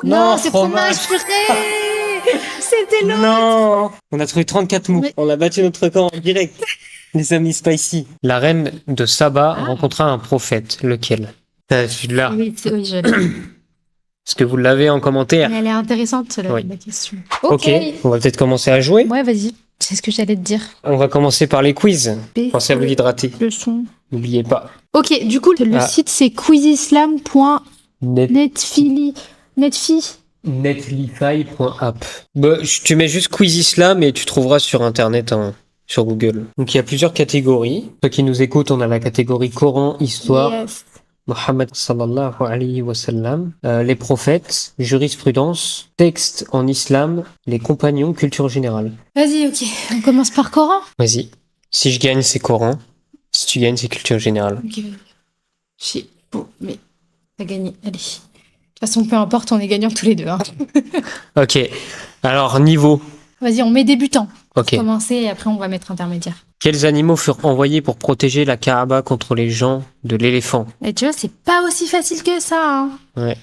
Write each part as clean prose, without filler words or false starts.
Non, c'est fromage purée. C'était l'autre. Non. On a trouvé 34 mots. Mais- On a battu notre record en direct. Les amis spicy. La reine de Saba rencontra un prophète. Lequel? Celui-là. Oui, oui, je l'ai. Est-ce que vous l'avez en commentaire? Mais elle est intéressante, Oui. la question. Ok. On va peut-être commencer à jouer. Ouais, vas-y. C'est ce que j'allais te dire. On va commencer par les quiz. Pensez à vous hydrater. Le son. N'oubliez pas. Ok, du coup, le site c'est quizislam.netfi. Netlify.app. Bah, tu mets juste Quiz Islam et tu trouveras sur internet, hein, sur Google. Donc il y a plusieurs catégories. Ceux qui nous écoutent, on a la catégorie Coran, Histoire, Yes. Mohammed sallallahu alayhi wa sallam, les prophètes, jurisprudence, texte en islam, les compagnons, culture générale. Vas-y, ok. On commence par Coran. Vas-y. Si je gagne, c'est Coran. Si tu gagnes, c'est culture générale. Ok. Bon, mais t'as gagné. Allez. De toute façon, peu importe, on est gagnants tous les deux. Hein. Ok. Alors, niveau. Vas-y, on met débutant. Ok. Commencer et après on va mettre intermédiaire. Quels animaux furent envoyés pour protéger la Kaaba contre les gens de l'éléphant? Et tu vois, c'est pas aussi facile que ça. Hein. Ouais.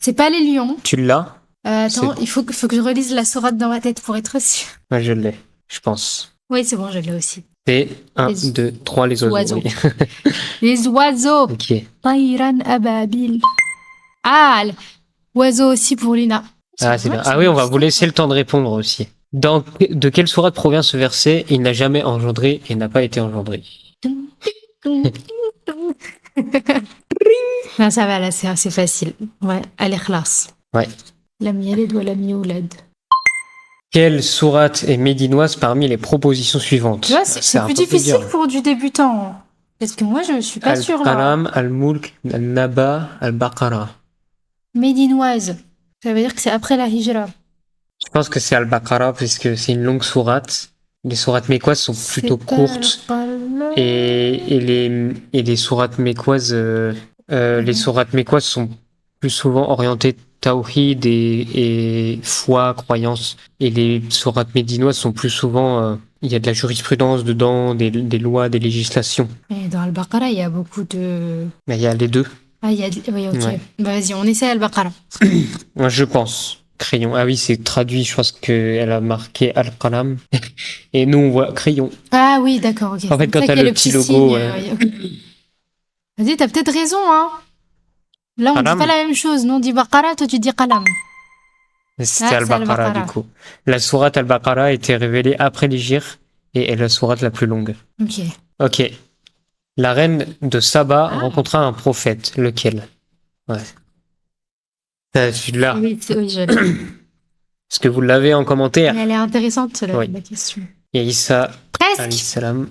C'est pas les lions. Tu l'as? Attends, il faut que je relise la sourate dans ma tête pour être sûr. Ouais, je l'ai, je pense. Oui, c'est bon, je l'ai aussi. C'est 1, Les 2, 3, les oiseaux. oiseaux. Oui. Les oiseaux. Ok. Tayran ababil. Ah, oiseau aussi pour Lina. Ah, c'est bien. Ah oui, on va vous laisser le temps de répondre aussi. De quelle sourate provient ce verset? Il n'a jamais engendré et n'a pas été engendré. Non, ça va, là, c'est assez facile. Ouais, al-Ikhlas. Ouais. Lam yalid wa lam yulad. Quelle sourate est médinoise parmi les propositions suivantes? Tu vois, c'est un plus peu difficile dur. pour du débutant. Parce que moi, je suis pas sûre là. Al-Qalam, Al-Mulk, Al-Naba, Al-Baqarah. Médinoise. Ça veut dire que c'est après la hijra. Je pense que c'est Al-Baqarah puisque c'est une longue sourate. Les sourates mécoises sont plutôt courtes. Et les sourates mécoises, les sourates mécoises sont plus souvent orientées tawhid et foi, croyance. Et les sourates médinoises sont plus souvent, il y a de la jurisprudence dedans, des lois, des législations. Et dans Al-Baqarah, il y a beaucoup de... Mais il y a les deux. Ah, il y a... Oui, ok. Ouais. Bah, vas-y, on essaie Al-Baqarah. Moi, je pense. Crayon. Ah oui, c'est traduit. Je pense qu'elle a marqué Al-Qalam. Et nous, on voit crayon. Ah oui, d'accord, ok. En fait, C'est quand ça t'as qu'il y a le petit logo, signe, ouais. oui, ok. Vas-y, t'as peut-être raison, hein. Là, on Qalam. dit pas la même chose. Nous, on dit Baqarah, toi, tu dis Qalam. C'était Ah, c'est Al-Baqarah, Al-Baqarah. du coup. La sourate Al-Baqarah a été révélée après l'Hégire et est la sourate la plus longue. Ok. Ok. La reine de Saba Ah. rencontra un prophète. Lequel? Ouais. Celui-là. Oui, oui, je l'ai. Est-ce que vous l'avez en commentaire? Mais elle est intéressante, Oui. la question. Et Issa, alayhi Presque. salam.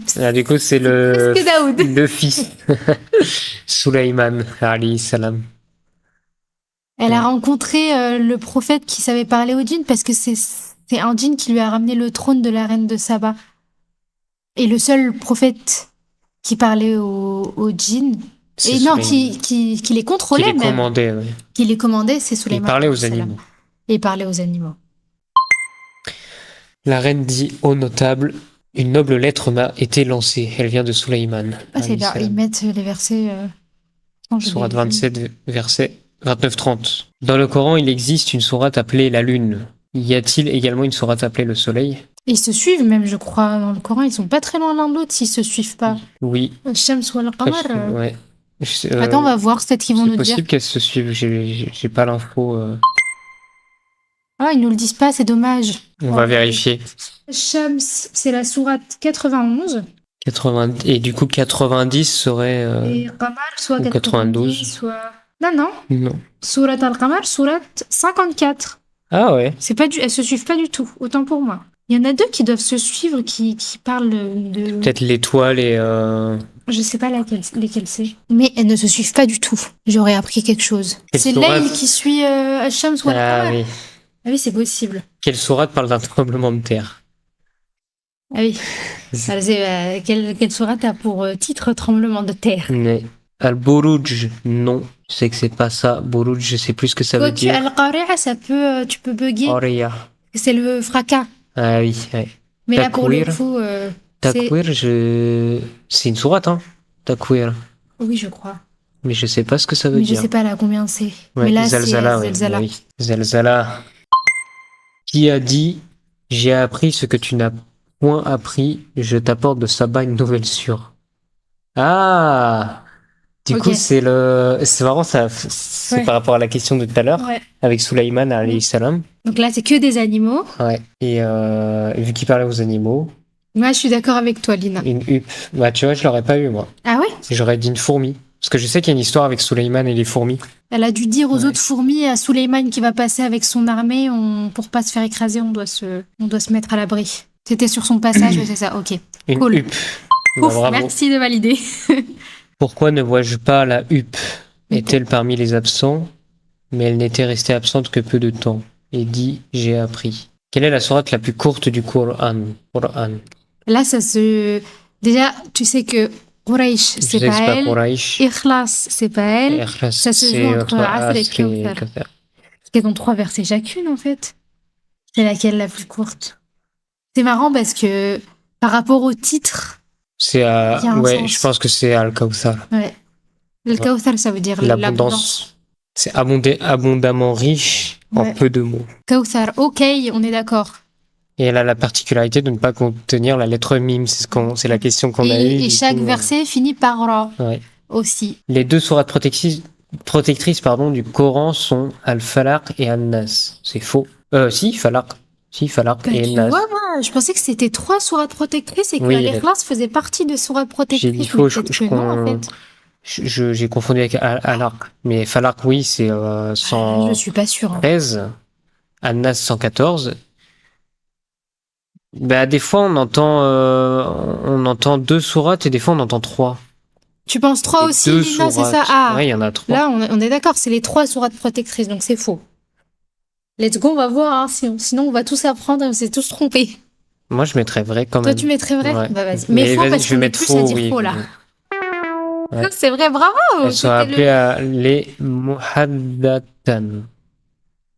C'est Ah, du coup, c'est le presque Daoud. le fils. Sulaiman, alayhi salam. Elle a rencontré le prophète qui savait parler au djinn parce que c'est un djinn qui lui a ramené le trône de la reine de Saba. Et le seul prophète qui parlait au djinn, C'est et non, Sulaiman. qui les Qui contrôlait les même, commandait, ouais. qui les commandait, c'est Il Sulaiman. parlait aux salam. animaux. Et il parlait aux animaux. La reine dit au notable, une noble lettre m'a été lancée. Elle vient de Sulaiman. Ah, c'est alayhi bien, salam. ils mettent les versets... non, je Sourate l'ai- 27, verset 29-30. Dans le Coran, il existe une sourate appelée la lune. Y a-t-il également une sourate appelée le soleil? Ils se suivent même, je crois, dans le Coran. Ils sont pas très loin l'un de l'autre s'ils se suivent pas. Oui. Shams ou al-Qamar. Ouais. Attends, on va voir, peut-être qu'ils vont C'est nous dire. possible qu'elles se suivent. J'ai pas l'info. Ah, ils nous le disent pas, c'est dommage. On Oh. va vérifier. Shams, c'est la sourate 91. 80 et du coup 90 serait Et Qamar, soit ou 92, 92. soit... Non. non. Sourate al-Qamar, sourate 54. Ah ouais. Elles se suivent pas du tout, autant pour moi. Il y en a deux qui doivent se suivre, qui parlent de... Peut-être l'étoile et Je sais pas lesquelles c'est. Mais elles ne se suivent pas du tout. J'aurais appris quelque chose. Quelle C'est sourate Layl qui suit Shams ou ah al-Qamar. oui. Ah oui, c'est possible. Quelle sourate parle d'un tremblement de terre? Ah oui. Quelle sourate a pour titre tremblement de terre? Mais Al-Buruj, non. Je sais que c'est pas ça. Buruj, je sais plus ce que ça veut Quoique dire. Al-Qari'a, tu peux bugger. Oriya. C'est le fracas. Ah oui, ouais. Mais là, pour le Takwir. coup, c'est... Takwir, c'est une sourate, hein. Takwir. Oui, je crois. mais je sais pas ce que ça veut Mais dire. je sais pas là combien c'est. Ouais, Mais là, Zalzala, c'est ouais, Zelzala. oui. Zalzala. Qui a dit, j'ai appris ce que tu n'as point appris, je t'apporte de Saba une nouvelle sûre. Ah! Du Ok. coup, c'est marrant, c'est Ouais. par rapport à la question de tout à l'heure, Ouais. avec Sulaiman alayhi salam. Donc là, c'est que des animaux. Ouais. Et vu qu'il parlait aux animaux, Moi, je suis d'accord avec toi, Lina. une huppe. Bah, tu vois, je l'aurais pas eu, moi. Ah ouais? J'aurais dit une fourmi. Parce que je sais qu'il y a une histoire avec Sulaiman et les fourmis. Elle a dû dire aux Ouais. autres fourmis et à Suleiman qui va passer avec son armée, pour pas se faire écraser, on doit se mettre à l'abri. C'était sur son passage, ouais, c'est ça, ok. Une Cool. huppe. Bah, Ouf, bravo. merci de valider. Pourquoi ne vois-je pas la huppe? Est-elle parmi les absents? Mais elle n'était restée absente que peu de temps. Et dit, j'ai appris. Quelle est la sourate la plus courte du Coran? Là, ça se... Déjà, tu sais que Quraysh, Je c'est sais que c'est pas pas elle. Quraysh. Ikhlas, c'est pas elle. Ikhlas, Ça se c'est joue entre Asr et Asr et Kawthar. Kawthar. Parce qu'elles ont 3 versets chacune, en fait. C'est laquelle la plus courte? C'est marrant parce que par rapport au titre, C'est il y a un ouais, sens. je pense que c'est Al-Kawthar. Ouais. Le Kawthar, ça veut dire L'abondance. C'est abondamment riche en Ouais. peu de mots. Kawthar, ok, on est d'accord. Et elle a la particularité de ne pas contenir la lettre mime. C'est la question qu'on a eue. Et du chaque coup, verset finit par ra ouais. aussi. Les 2 sourates protectrices du Coran sont Al-Falaq et An-Nas. C'est faux. Si, Falaq. Si, Falaq Bah, et tu Nas. vois, moi, je pensais que c'était 3 sourates protectrices et que Oui, l'Ikhlas faisait partie de sourates J'ai protectrices. dit faux, Mais peut-être que non, en fait. j'ai confondu avec Al-Alaq. Mais Falaq, oui, c'est Je suis pas sûre. 113. An-Nas, 114. Bah, des fois, on entend 2 sourates et des fois, on entend 3. Tu penses 3 Et aussi, 2 Lina, c'est ça? sourates. Ah, Ouais, il y en a 3. là, on est d'accord, c'est les 3 sourates protectrices, donc c'est faux. Let's go, on va voir, hein, sinon on va tous apprendre et on s'est tous trompés. Moi, je mettrais vrai quand Toi, même. tu mettrais vrai? Ouais. Bah, vas-y. Mais faux, vas-y, parce je vais qu'on est mettre plus faux, à dire oui. faux, là. Ouais. C'est vrai, bravo! Elles sont C'était appelées les muhaddatan.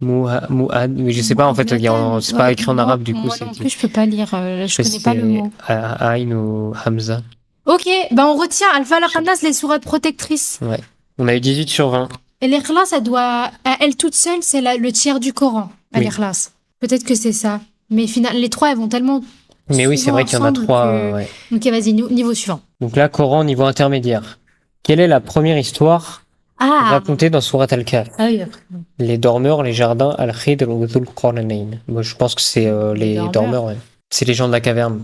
Mais je sais pas, en fait, c'est pas écrit en arabe, du coup. Moi non plus, je peux pas lire, je connais pas le mot. Aïn ou Hamza. Ok, bah on retient Al-Falaq An-Nas, les sourates protectrices. Ouais. On a eu 18 sur 20. Et l'Ikhlas, à elle toute seule, c'est le tiers du Coran, à Oui. l'Ikhlas. Peut-être que c'est ça. Mais finalement, les 3, elles vont tellement. Mais oui, c'est vrai qu'il y en a ensemble 3. que- Ouais. Ok, vas-y, niveau suivant. Donc là, Coran, niveau intermédiaire. Quelle est la première histoire Ah! racontée dans Surat Al-Kahf? Ah oui, après. Les dormeurs, les jardins, Al-Khidr ou Dhul Qarnayn. Moi, je pense que c'est les dormeurs, ouais. C'est les gens de la caverne.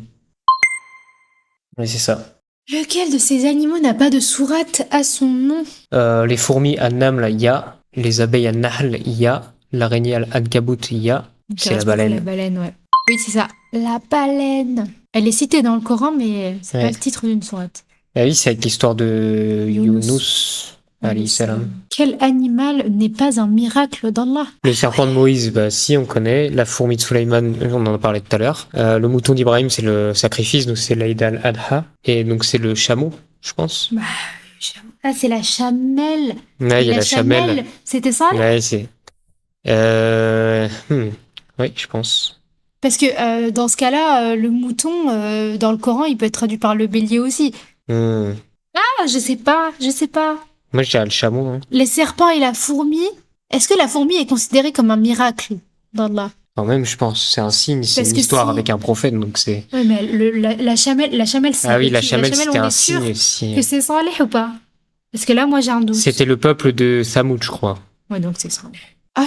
Oui, c'est ça. Lequel de ces animaux n'a pas de sourate à son nom? Les fourmis An-Naml, il y a. Les abeilles An-Nahl, il y a. L'araignée Al-Ankabut, il y a. C'est la baleine. La baleine, ouais. Oui, c'est ça. La baleine. Elle est citée dans le Coran, mais c'est Ouais. pas le titre d'une sourate. Ah oui, c'est avec l'histoire de Younous, alayhi salam. Quel animal n'est pas un miracle d'Allah? Le serpent de Moïse, bah si, on connaît. La fourmi de Sulaiman, on en a parlé tout à l'heure. Le mouton d'Ibrahim, c'est le sacrifice, donc c'est l'Aïd al-Adha. Et donc c'est le chameau, je pense. Ah, c'est la chamelle. Ouais, il y a la chamelle. C'était ça? Ouais, c'est. Oui, je pense. Parce que dans ce cas-là, le mouton, dans le Coran, il peut être traduit par le bélier aussi. Ah, je sais pas. Moi, je dirais le chameau. Hein. Les serpents et la fourmi. Est-ce que la fourmi est considérée comme un miracle d'Allah? Quand même, je pense. C'est un signe, c'est Parce une que histoire si- avec un prophète, donc c'est. Oui, mais la chamelle, c'est Ah oui, la qui? chamelle, c'était on un est sûr signe aussi. que c'est Saleh ou pas? Parce que là, moi, j'ai un doute. C'était le peuple de Thamoud, je crois. Ouais, donc c'est Saleh. Ah,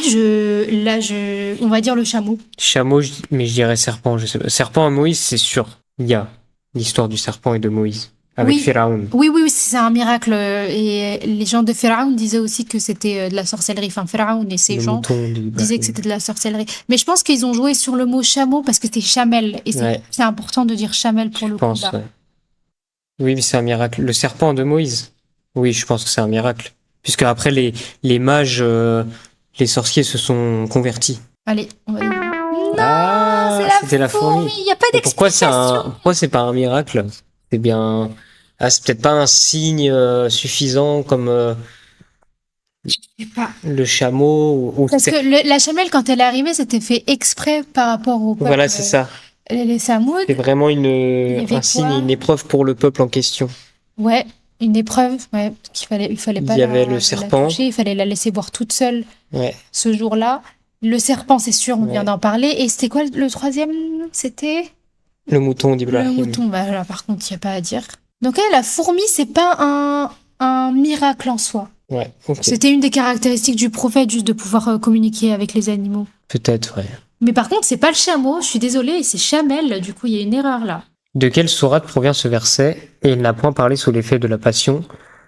on va dire le chameau. Chameau, mais je dirais serpent, je sais pas. Serpent à Moïse, c'est sûr. Il y a l'histoire du serpent et de Moïse. Avec Oui. Pharaon. Oui, c'est un miracle. Et les gens de Pharaon disaient aussi que c'était de la sorcellerie. Enfin, Pharaon et ses Le gens mouton du disaient que c'était de la sorcellerie. Mais je pense qu'ils ont joué sur le mot chameau parce que c'était chamel. Et Ouais. c'est important de dire chamel pour le Je pense, coup. ouais. Oui, mais c'est un miracle. Le serpent de Moïse. Oui, je pense que c'est un miracle. Puisque après, les mages, les sorciers se sont convertis. Allez, on va dire. Ah, c'était la fourmi. Il n'y a pas Et pourquoi d'explication. pourquoi c'est pas un miracle? C'est bien. Ah, c'est peut-être pas un signe suffisant comme Je sais pas. le chameau ou Parce que la chamelle, quand elle est arrivée, c'était fait exprès par rapport au peuple. Voilà, c'est ça. Les Samouds. C'est vraiment avait un signe, quoi une épreuve pour le peuple en question. Ouais. Une épreuve, ouais, il fallait pas Il y avait la le serpent. toucher, il fallait la laisser boire toute seule Ouais. ce jour-là. Le serpent, c'est sûr, on vient Ouais. d'en parler. Et c'était quoi le troisième? C'était Le mouton le d'Ibrahim. mouton. Bah là, par contre, il n'y a pas à dire. Donc, la fourmi, c'est pas un miracle en soi. Ouais, ok. C'était une des caractéristiques du prophète, juste de pouvoir communiquer avec les animaux. Peut-être, ouais. Mais par contre, c'est pas le chameau, je suis désolée, c'est Chamel, du coup, il y a une erreur là. De quelle sourate provient ce verset? Et il n'a point parlé sous l'effet de la passion.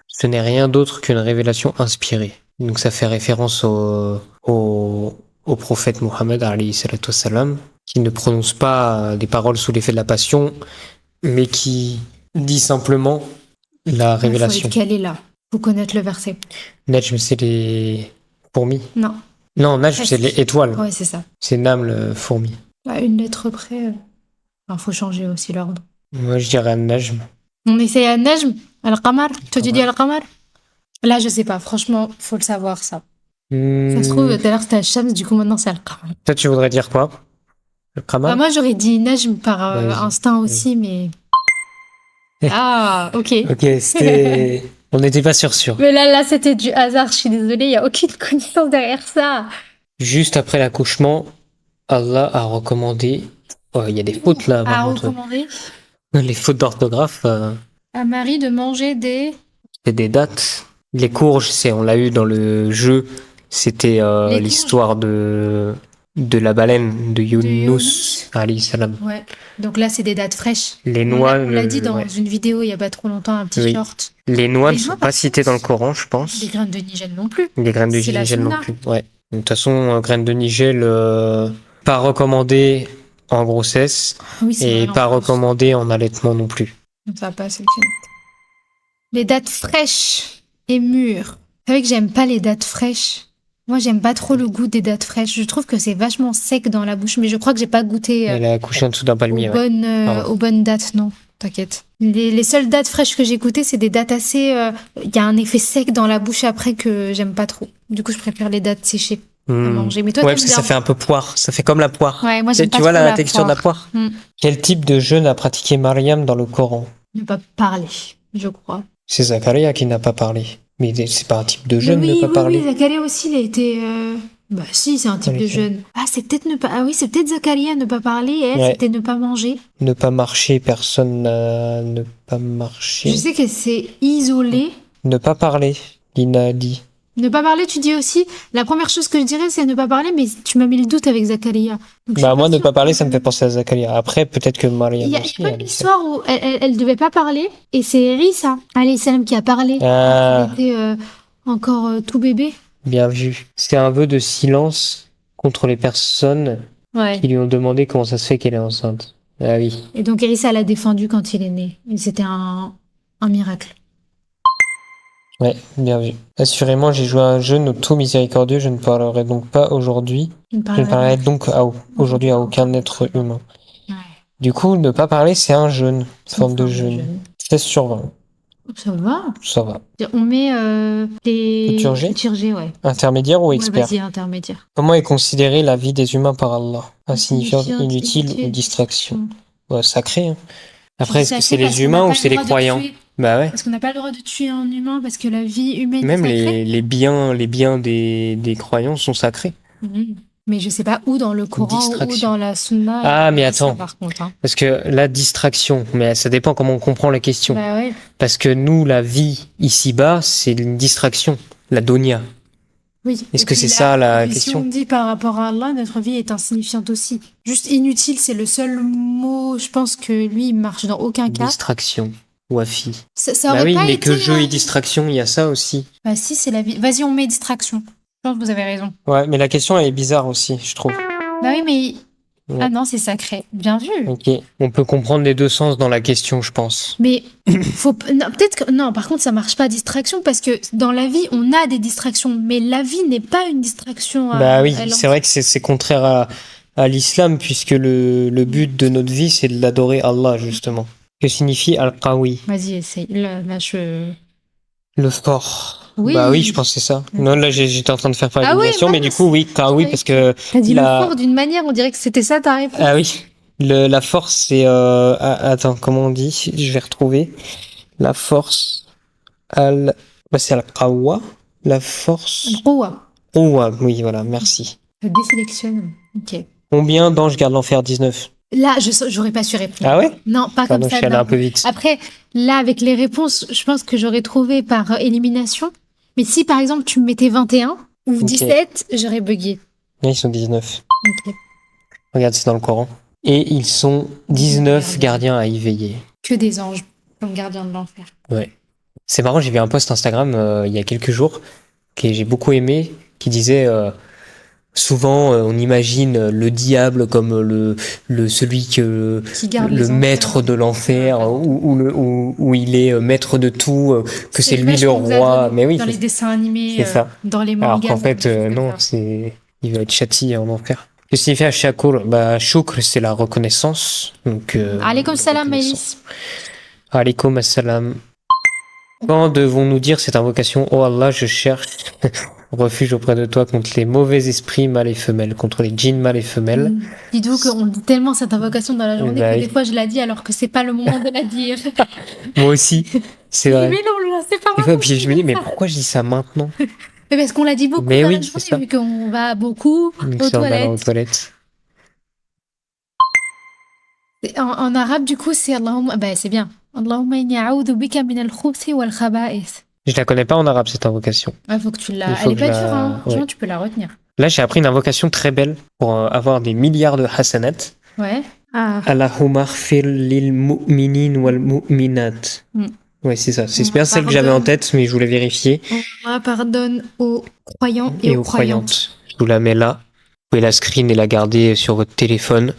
Ce n'est rien d'autre qu'une révélation inspirée. Donc ça fait référence au prophète Mohammed, alayhi salatu wassalam, qui ne prononce pas des paroles sous l'effet de la passion, mais qui dit simplement la Il faut révélation. être calé là, faut connaître le verset. Najm, c'est les fourmis. Non, Non, Najm, c'est les étoiles. ouais, c'est ça. C'est Naml, fourmi. À une lettre près, faut changer aussi l'ordre. Moi, je dirais Najm. On essaye à Najm, Al-Qamar. Toi, tu dis Al-Qamar? Là, je sais pas, franchement, faut le savoir ça. Ça se trouve, tout à l'heure c'était Al-Shams, du coup maintenant c'est Al-Qamar. Toi, tu voudrais dire quoi? Le Qamar? Bah, moi, j'aurais dit Najm par Vas-y. instinct aussi, mais. Ah, ok. Ok, c'était... On n'était pas sûr. Mais là, c'était du hasard, je suis désolée, il n'y a aucune connaissance derrière ça. Juste après l'accouchement, Allah a recommandé... Oh, il y a des fautes là. A par contre. recommandé Les fautes d'orthographe, à Marie de manger des. c'est des dates. Les courges, on l'a eu dans le jeu. C'était Les l'histoire de la baleine de Yunus, Yunus. alayhi salam. Ouais. Donc là, c'est des dates fraîches. Les noix... On l'a dit dans ouais. une vidéo il y a pas trop longtemps, un petit Oui. short. Les noix Les ne sont noix, pas par citées contre, dans le Coran, je pense. Les graines de Nigel non plus. Les graines de C'est la Nigel non sunna. plus. Ouais. De toute façon, graines de Nigel, pas recommandées en grossesse Oui, c'est et vrai, pas en plus. recommandées en allaitement non plus. Ça passe, ok. Les dates fraîches et mûres. C'est vrai que j'aime pas les dates fraîches. Moi, j'aime pas trop le goût des dates fraîches. Je trouve que c'est vachement sec dans la bouche, mais je crois que j'ai pas goûté Elle a accouché en dessous d'un palmier. Ouais. Pardon. aux bonnes dates, non. T'inquiète. Les seules dates fraîches que j'ai goûtées, c'est des dates assez. Il y a un effet sec dans la bouche après que j'aime pas trop. Du coup, je préfère les dates séchées à manger. Mais toi, Ouais, t'aimes parce que bien. ça fait un peu poire. Ça fait comme la poire. Ouais, moi, j'aime pas Tu vois trop la texture de la poire? Mm. Quel type de jeûne a pratiqué Mariam dans le Coran? Ne pas parler, je crois. C'est Zacharia qui n'a pas parlé. Mais c'est pas un type de jeûne, oui, ne pas oui, parler. oui, Zacharia aussi, il a été. Bah si, c'est un type En de effet. jeûne. Ah, c'est peut-être ne pas. Ah oui, c'est peut-être Zacharia ne pas parler. Et elle, Ouais. c'était ne pas manger. Ne pas marcher, personne n'a... Ne pas marcher. Je sais qu'elle s'est isolée. Ne pas parler, Lina a dit. Ne pas parler, tu dis aussi. La première chose que je dirais, c'est ne pas parler, mais tu m'as mis le doute avec Zacharia. Donc, je suis Bah moi, ne sûre pas parler, que- ça me fait penser à Zacharia. Après, peut-être que Mariam Il y a aussi. pas une elle- histoire où elle devait pas parler, et c'est Rissa, alayhi salam, qui a parlé. Ah, Elle était encore tout bébé. bien vu. C'est un vœu de silence contre les personnes Ouais. qui lui ont demandé comment ça se fait qu'elle est enceinte. Ah oui. Et donc Rissa l'a défendu quand il est né. Et c'était un miracle. Ouais, bien vu. Assurément, j'ai joué à un jeu tout miséricordieux, je ne parlerai donc pas aujourd'hui. Je ne Je ne parlerai donc aujourd'hui à aucun être humain. Ouais. Du coup, ne pas parler, c'est un jeûne, C'est une forme de jeûne. 16 sur 20, Ça va. ça va. On met les Liturgie liturgies, ouais. Intermédiaire ou Ouais, expert? vas-y, intermédiaire. Comment est considérée la vie des humains par Allah? Insignifiante, Insignifiante, inutile ou inutile, distraction? Ouais, sacré, hein. Après, est-ce que c'est Sacré parce les qu'on n'a humains pas ou le c'est les droit de croyants? tuer. Bah ouais. Parce qu'on n'a pas le droit de tuer un humain parce que la vie humaine Même est sacrée. les biens des croyants sont sacrés. Mhm. Mais je sais pas où dans le Coran ou Distraction. dans la Sunna. Ah, mais il y a ça, attends. par contre, hein. Parce que la distraction, mais ça dépend comment on comprend la question. Bah ouais. Parce que nous, la vie ici-bas, c'est une distraction, la donia. Oui. Est-ce Et que puis c'est ça la et question? Si on dit par rapport à Allah, notre vie est insignifiante aussi. Juste inutile, c'est le seul mot. Je pense que lui, il marche dans aucun cas. Distraction. Wafi. Ça Bah aurait oui, pas mais été. que jeu et distraction, il y a ça aussi. Bah si, c'est la vie. Vas-y, on met distraction. Je pense que vous avez raison. Ouais, mais la question, elle est bizarre aussi, je trouve. Bah oui, mais. Ouais. Ah non, c'est sacré. Bien vu. Ok. On peut comprendre les deux sens dans la question, je pense. Mais non, peut-être que non. Par contre, ça marche pas distraction parce que dans la vie, on a des distractions, mais la vie n'est pas une distraction. Bah oui, c'est vrai que c'est contraire à l'islam, puisque le but de notre vie, c'est de l'adorer Allah, justement. Que signifie Al-Qawi? Vas-y, essaye. Là, je. Le fort. Oui. Bah oui, je pense que c'est ça. Non, là, j'étais en train de faire Ah oui, l'élimination, mais du coup, oui, Qawi, Ouais. parce que... T'as dit la- le fort d'une manière, on dirait que c'était ça ta réponse. Ah oui, la force, c'est... attends, comment on dit? Je vais retrouver. La force, C'est al-Qawwa, la force. Al-Quwwa. Quwwa, oui, voilà, merci. Je désélectionne. Ok. Combien d'anges gardent l'enfer? 19. Là, j'aurais pas su répondre. Ah ouais? Non, pas Pardon, comme je ça. suis allé Non. un peu vite. Après, là, avec les réponses, je pense que j'aurais trouvé par élimination. Mais si, par exemple, tu me mettais 21 ou 17, j'aurais bugué. Ils sont 19. Ok. Regarde, c'est dans le Coran. Et ils sont 19 gardiens à y veiller. Que des anges, comme gardiens de l'enfer. Ouais. C'est marrant, j'ai vu un post Instagram il y a quelques jours que j'ai beaucoup aimé, qui disait souvent on imagine le diable comme celui Qui garde le les maître enfers. de l'enfer, où il est maître de tout, que c'est lui l'image le qu'on nous a roi. donnée Mais oui, dans les dessins animés, c'est ça. dans les Alors mangas. qu'en fait, non, il va être châtié en enfer. Que signifie Ashakur? Shukr, c'est la reconnaissance. Donc, Alaykoum salam, reconnaissance. Maëlys. Alaykoum assalam. Quand devons-nous dire cette invocation? Oh Allah, je cherche refuge auprès de toi contre les mauvais esprits mâles et femelles, contre les djinns mâles et femelles. Dites-vous qu'on dit tellement cette invocation dans la journée Bah que oui. des fois je la dis alors que c'est pas le moment de la dire. Moi aussi, c'est vrai. Mais non, c'est pas Des fois, vraiment. puis je me dis, mais pourquoi je dis ça maintenant? Mais parce qu'on l'a dit beaucoup Mais dans oui, la c'est ça. journée, vu qu'on va beaucoup Donc, aux ça, on va toilettes. aux toilettes. En arabe, du coup, c'est Allahumma. Bah, c'est bien. Allahumma inni a'udhu bika min al-khubuthi wal khaba'ith. Je la connais pas en arabe, cette invocation. Ah, faut que tu Il la. faut Elle est que pas je dure, la- hein. ouais. Franchement, tu peux la retenir. Là, j'ai appris une invocation très belle pour avoir des milliards de hasanat. Ouais. Ah. Allahumma khfir lil mu'minin wal mu'minat. Ouais, c'est ça. C'est bien celle que j'avais en tête, mais je voulais vérifier. Allah pardonne aux croyants et aux croyantes. Je vous la mets là. Vous pouvez la screen et la garder sur votre téléphone.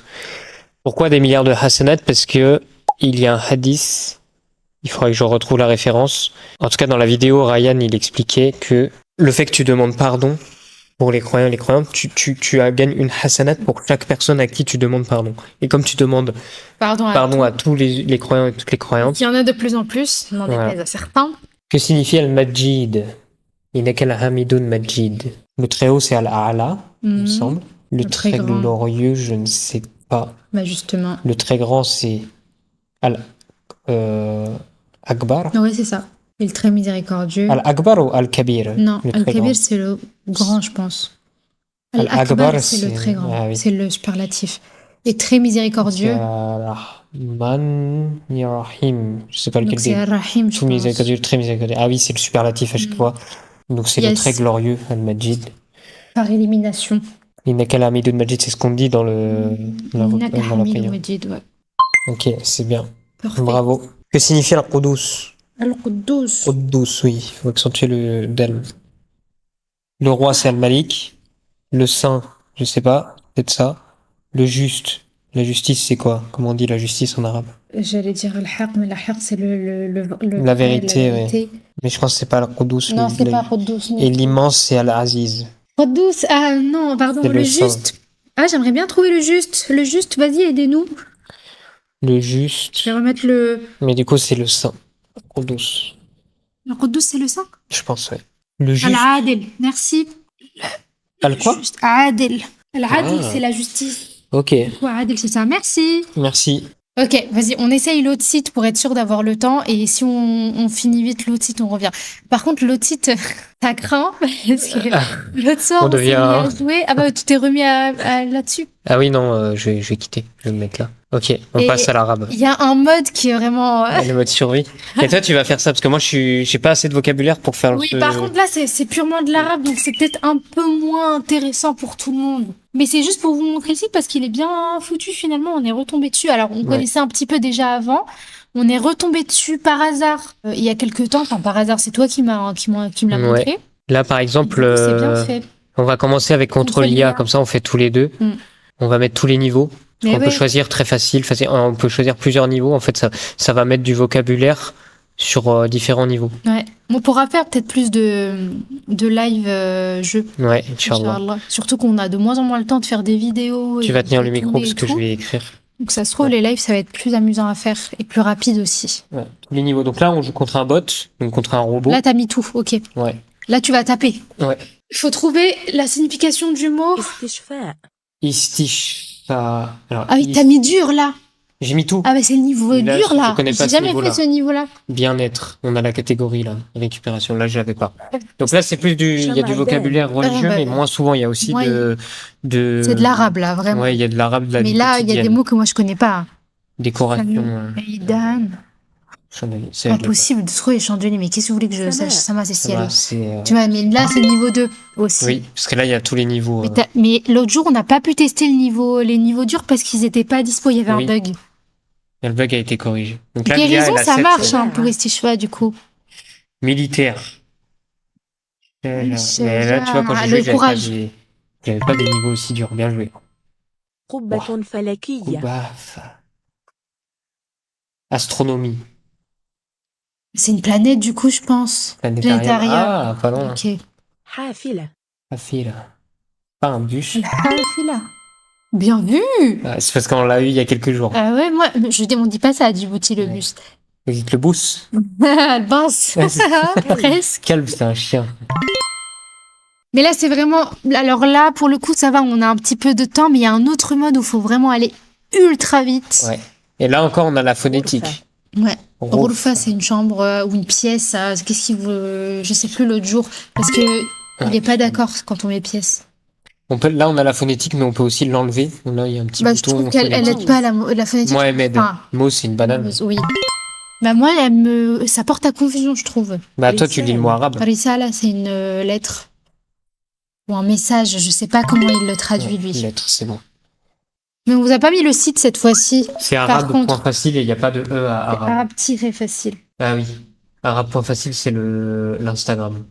Pourquoi des milliards de hasanat? Parce que il y a un hadith. Il faudrait que je retrouve la référence. En tout cas, dans la vidéo, Ryan, il expliquait que le fait que tu demandes pardon pour les croyants et les croyantes, tu gagnes une hasanat pour chaque personne à qui tu demandes pardon. Et comme tu demandes Pardon à tous les croyants et toutes les croyantes. Il y en a de plus en plus, n'en déplaise à certains. Que signifie al-Majid? Innaka al-Hamidun Majid. Le très haut, c'est al-A'la, il me semble. Le très grand. glorieux, je ne sais pas. Bah, justement. Le très grand, c'est al-Akbar. Oui, c'est ça. Et le très miséricordieux. Al-Akbar ou al-Kabir? Non, le très grand. Al-Kabir, c'est le grand, je pense. Al-Akbar, Al-Akbar, c'est le très grand. Ah oui. C'est le superlatif. Et très miséricordieux. Al-Rahman Rahim. Je sais pas Donc lequel c'est des. Ar-Rahim, je Tout pense. miséricordieux, le très miséricordieux. Ah oui, c'est le superlatif à chaque fois. Donc c'est le Yes. très glorieux, al-Majid. Par élimination. Innaka al-Hamidun Majid, c'est ce qu'on dit dans la Innaka prière. Hamidun Majid, ouais. Ok, c'est bien. Parfait. Bravo. Que signifie al-Qudus? Al-Quddus. Qudus, oui. Il faut accentuer le del. Le roi, c'est al-Malik. Le saint, je sais pas. Peut-être ça. Le juste. La justice, c'est quoi? Comment on dit la justice en arabe? J'allais dire Al-Haq, mais Al-Haq, c'est La vérité, oui. Mais je pense que c'est pas al-Qudus. Non, c'est pas Quddus. Et l'immense, c'est al-Aziz. Quddus, ah non, pardon, C'est le le saint. juste. Ah, j'aimerais bien trouver le juste. Le juste, vas-y, aidez-nous. Le juste. Je vais remettre le. Mais du coup, c'est le saint. Qudus. Le Quddus, c'est le saint. Je pense, ouais. Le juste. Al-Adil, merci. Al quoi? Juste. Adil. Al-Adil, Ah. c'est la justice. Ok, Ouais, Adil, c'est ça. Merci. merci. Ok, vas-y, on essaye l'autre site pour être sûr d'avoir le temps. Et si on finit vite l'autre site, on revient. Par contre, l'autre site, ça craint. Parce que l'autre soir, On s'est mis devient- à jouer. Ah bah, tu t'es remis là-dessus. Ah oui, non, je vais quitter. Je vais me mettre là. Ok, on Et- passe à l'arabe. Il y a un mode qui est vraiment. Le mode survie. Et toi, tu vas faire ça parce que moi, j'ai pas assez de vocabulaire pour faire Oui, le. par contre, là, c'est purement de l'arabe, donc c'est peut-être un peu moins intéressant pour tout le monde. Mais c'est juste pour vous montrer le site parce qu'il est bien foutu finalement. On est retombé dessus. Alors, on connaissait un petit peu déjà avant. On est retombé dessus par hasard il y a quelques temps. Enfin, par hasard, c'est toi qui me l'a montré. Là, par exemple, C'est bien fait. on va commencer avec contre l'IA. Comme ça, on fait tous les deux. Mm. On va mettre tous les niveaux. Mais On peut choisir très facile. On peut choisir plusieurs niveaux. En fait, ça va mettre du vocabulaire sur différents niveaux. Ouais. On pourra faire peut-être plus de live jeu. Ouais, Inch'Allah. Inch'Allah. Surtout qu'on a de moins en moins le temps de faire des vidéos. Tu et vas tenir de le micro tourner parce et que je tout. vais écrire. Donc ça se trouve, les lives, ça va être plus amusant à faire et plus rapide aussi. Ouais, tous les niveaux. Donc là, on joue contre un bot, donc contre un robot. Là, t'as mis tout, ok. Ouais. Là, tu vas taper. Ouais. Il faut trouver la signification du mot. Istishfa. Alors, Ah oui, t'as mis dur là. J'ai mis tout. Ah bah c'est le niveau Là, dur là. je connais pas J'ai ce jamais niveau-là. fait ce niveau-là. Bien-être. On a la catégorie là. Récupération. Là, je l'avais pas. Donc là, c'est plus il y a du vocabulaire religieux, bah, mais moins souvent. Il y a aussi moi, de. C'est de l'arabe là, vraiment. Ouais, il y a de l'arabe, de la Mais vie là, il y a des quotidienne. mots que moi je connais pas. Décoration. Aidan. Chandelier. Ça, je l'ai pas. Impossible de trouver les chandeliers, mais qu'est-ce que vous voulez que je sache? Ça m'a, c'est Ça ciel. va, c'est. Tu vois, mais là, c'est le niveau 2 aussi. Oui, parce que là, il y a tous les niveaux. Mais l'autre jour, on n'a pas pu tester les niveaux durs parce qu'ils étaient pas dispo, il y avait Oui. un bug. Le bug a été corrigé. Donc là, Lia, Guérison, elle a ça 7, marche hein, pour Istishfa du coup. Militaire. Mais là, tu vois, quand j'ai Le joué, courage. j'avais pas des niveaux aussi durs. Bien joué. قبة فلكية. Baf. Astronomie. C'est une planète du coup, je pense. Planétarium. Ah, pas loin. Ok. حافلة. Facile. Pas un bûche. Al-Hafila. Bien vu. Ah, c'est parce qu'on l'a eu il y a quelques jours. Ah ouais, moi, on dit pas ça à Djibouti, le Ouais. bus. Vous dites le bous. Le boss. Ouais, c'est- Presque. Calme, c'est un chien. Mais là, c'est vraiment. Alors là, pour le coup, ça va, on a un petit peu de temps, mais il y a un autre mode où il faut vraiment aller ultra vite. Ouais. Et là encore, on a la phonétique. Ouais. Rouf. Ghurfa, c'est une chambre ou une pièce. Qu'est-ce qu'il veut. Je sais plus l'autre jour. Parce que il est pas d'accord quand on met pièce. Là, on a la phonétique, mais on peut aussi l'enlever. Là, il y a un petit Bah, je bouton. trouve qu'elle phonétique. aide pas la phonétique. Moi, elle m'aide. Enfin, Mo, c'est une banane. oui. Bah, moi, ça porte à confusion, je trouve. Bah, toi, tu lis le mot arabe. Risala, c'est une lettre. Ou un message. Je sais pas comment il le traduit, lui. Lettre, c'est bon. Mais on vous a pas mis le site cette fois-ci. C'est Par arabe contre- point facile et il n'y a pas de E à arabe. Arabe-facile. Ah oui. Arabe point facile, c'est l'Instagram.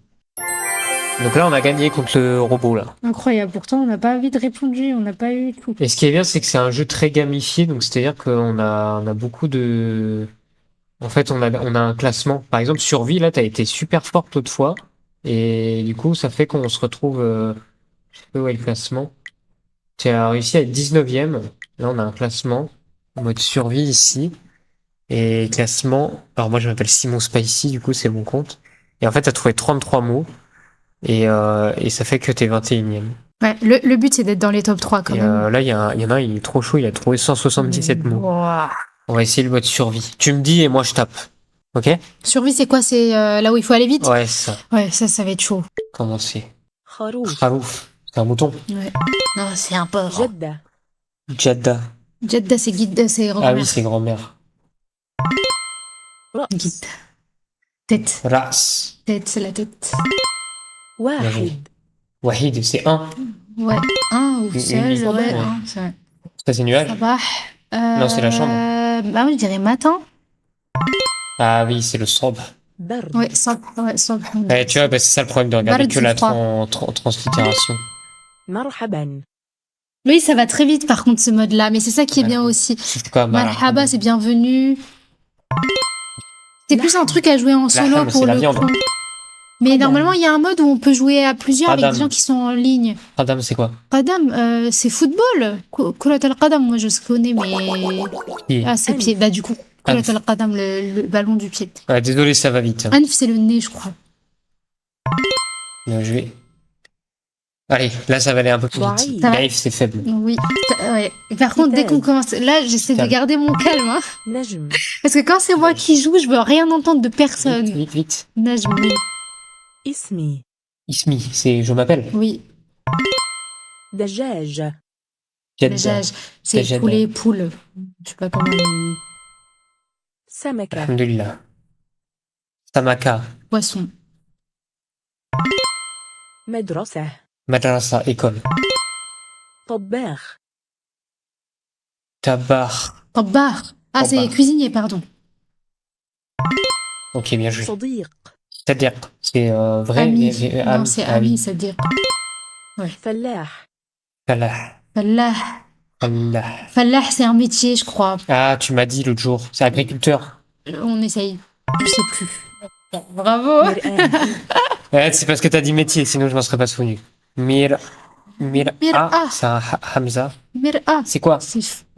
Donc là, on a gagné contre le robot, là. Incroyable. Pourtant, on n'a pas vite répondu. On n'a pas eu tout. Et ce qui est bien, c'est que c'est un jeu très gamifié, donc c'est-à-dire qu'on a beaucoup de... En fait, on a un classement. Par exemple, survie, là, t'as été super forte l'autre fois, et du coup, ça fait qu'on se retrouve... je sais pas où est le classement. Tu as réussi à être 19e. Là, on a un classement en mode survie ici. Et classement... Alors moi, je m'appelle Simon Spicy, du coup, c'est mon compte. Et en fait, t'as trouvé 33 mots, et ça fait que t'es 21e. Ouais, le but, c'est d'être dans les top 3 quand Et même. là, il y en a un, il est trop chaud, il a trouvé 177 mots. Wow. On va essayer le mode survie. Tu me dis et moi je tape. Ok? Survie, c'est quoi? C'est là où il faut aller vite? Ouais, c'est ça. Ouais, ça va être chaud. Comment c'est? خروف. Khalouf. C'est un mouton. Ouais. Non, c'est un porc. جدة. Jadda. Jeddah, c'est guide, c'est Ah grand-mère. oui, c'est grand-mère. رأس. Guide. Tête. Ras. Tête, c'est la tête. واحد. Wahid, c'est un. Ouais. Un ou Une seul, ligne. ouais. Ouais. Un, c'est vrai. Ça, c'est nuage. Sabah. Non, c'est la chambre. Bah, moi, je dirais matin. Ah oui, c'est le sob. برد. Ouais, sabah. Tu vois, bah, c'est ça le problème de regarder Barad, que la c'est froid. translittération. مرحبا. Oui, ça va très vite par contre ce mode-là, mais c'est ça qui est bien aussi. C'est quoi, Marhaba, c'est bienvenu. C'est plus un truc à jouer en solo Laham, pour c'est la le viande. coup. Mais Qadam. normalement, il y a un mode où on peut jouer à plusieurs avec Qadam. des gens qui sont en ligne. Adam, c'est quoi? Qadam, c'est football. Kurat al-Qadam, moi je connais, mais. Pied. Ah, c'est pied. Bah, du coup, Kurat Anf. al-Qadam, le ballon du pied. Ouais, désolé, ça va vite. Anf, c'est le nez, je crois. Bien joué. Allez, là, ça va aller un peu plus vite. Wahid. Naïf, c'est faible. Oui. Ouais. Par contre, dès qu'on commence. Là, j'essaie de Calme. garder mon calme. Hein. نجم. Parce que quand c'est moi qui joue, je veux rien entendre de personne. Vite, vite. Najm, oui. اسمي. Ismi, c'est je m'appelle. Oui. دجاج. Jadda. Dajaj, c'est Dajjal. poulet, poule. Je sais pas comment. سمكة. Alhamdulillah. Samaka. Poisson. مدرسة. Madrasa, école. طباخ. Tabar. Tabar. Ah, c'est Tabar. cuisinier, pardon. Ok, bien joué. صديق. C'est-à-dire, c'est vrai. Ami. Ami. Non, c'est Ah oui. ami, c'est-à-dire. فلاح. Falah. Fallah. Falah. Fallah, c'est un métier, je crois. Ah, tu m'as dit l'autre jour. C'est agriculteur. On essaye. Je sais plus. Bravo. مرآة. Ouais, c'est parce que t'as dit métier, sinon je m'en serais pas souvenu. Mir. Mir'a. C'est un Hamza. Mir'a. C'est quoi?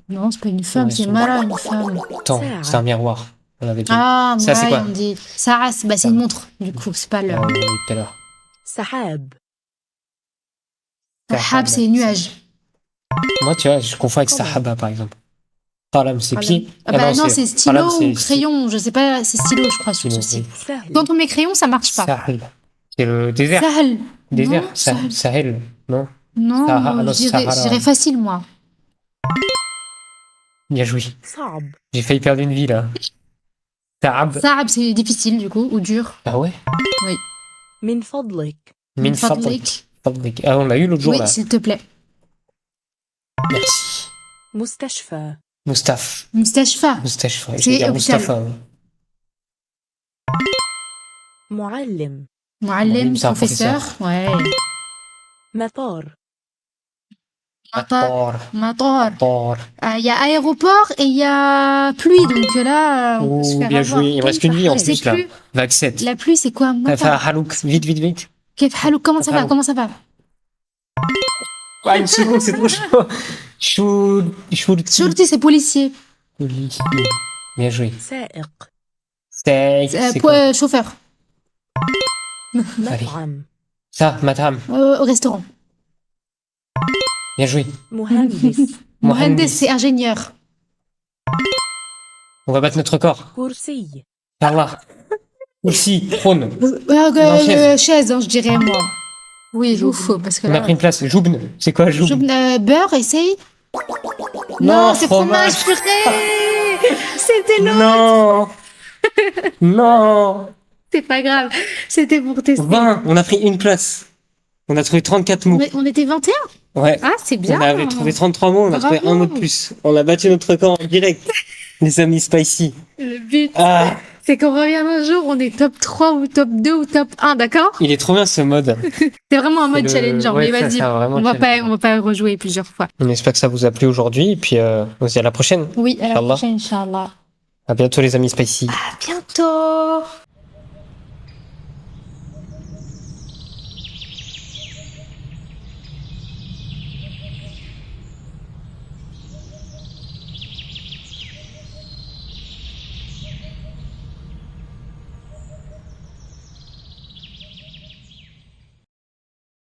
Non, c'est pas une femme, Ouais, c'est c'est- Mara, une femme. Attends, c'est un miroir. On l'avait dit. Ah, Ça, c'est Mara, quoi? on dit. Sarah, c'est une montre, du coup, c'est pas le. On l'a dit tout à l'heure. سحاب. Sahab, c'est nuage. Moi, tu vois, je confonds avec Sahaba, par exemple. Qalam, c'est pied. Ah bah non, c'est stylo qalam, ou crayon, je sais pas, c'est stylo, je crois, sur Stylo, ceci. سهل Quand on met crayon, ça marche pas. Sahel. C'est le désert. Sahel. Désert. Non, Sahel. Sahel. Non. Non, Sahara, non, Sahara. je dirais facile, moi. Bien joué. صعب J'ai failli perdre une vie là. Saab. Saab, c'est difficile, du coup, ou dur. Ah ouais. من فضلك Min Fadlik. Fadlik. Ah, on l'a eu l'autre jour Oui, là. s'il te plaît. Merci. مستشفى Moustapha. Mustashfa. Moustapha. Je C'est vais dire hôpital. Moustapha. معلم Muallim, c'est un professeur. Ouais. مطار Matar. Matar. Matar. Il y a aéroport et il y a pluie, donc là, on peut se Oh, faire bien avoir. joué. Il me reste qu'une vie en Je sais plus là. plus. Vague 7. La pluie, c'est quoi? Enfin, Matar. Halouk. Vite, vite, vite. Kef Halouk, comment ça va? Halouk. Comment ça va? Ah, une seconde, c'est trop chaud. Shurti, c'est policier. Bien joué. سائق C'est quoi? Chauffeur. مطعم Ça, madame. Au restaurant. Bien joué. مهندس Mohandes, c'est ingénieur. On va battre notre record. كرسي Par là. Aussi, trône. Chaise, hein, je dirais, moi. Oui, ouf, parce que On a là... pris une place. Joubne. C'est quoi, Joubne? Beurre, essaye. Non, c'est fromage. purée. C'était l'autre. Non. Non. C'est pas grave. C'était pour tester. 20. On a pris une place. On a trouvé 34 mots. On était 21. Ouais. Ah, c'est bien. On avait trouvé 33 mots, on a Bravo. trouvé un mot de plus. On a battu notre record en direct. Les amis spicy. Le but, Ah, c'est qu'on revienne un jour, on est top 3 ou top 2 ou top 1, d'accord? il est trop bien ce mode. C'est vraiment un mode C'est le- challengeant. ouais, mais ça, vas-y, ça, vraiment on va challengeant. pas rejouer plusieurs fois. On espère que ça vous a plu aujourd'hui. Et puis, on se dit à la prochaine. Oui, à la Inch'Allah. prochaine, Inch'Allah. À bientôt les amis spicy. À bientôt.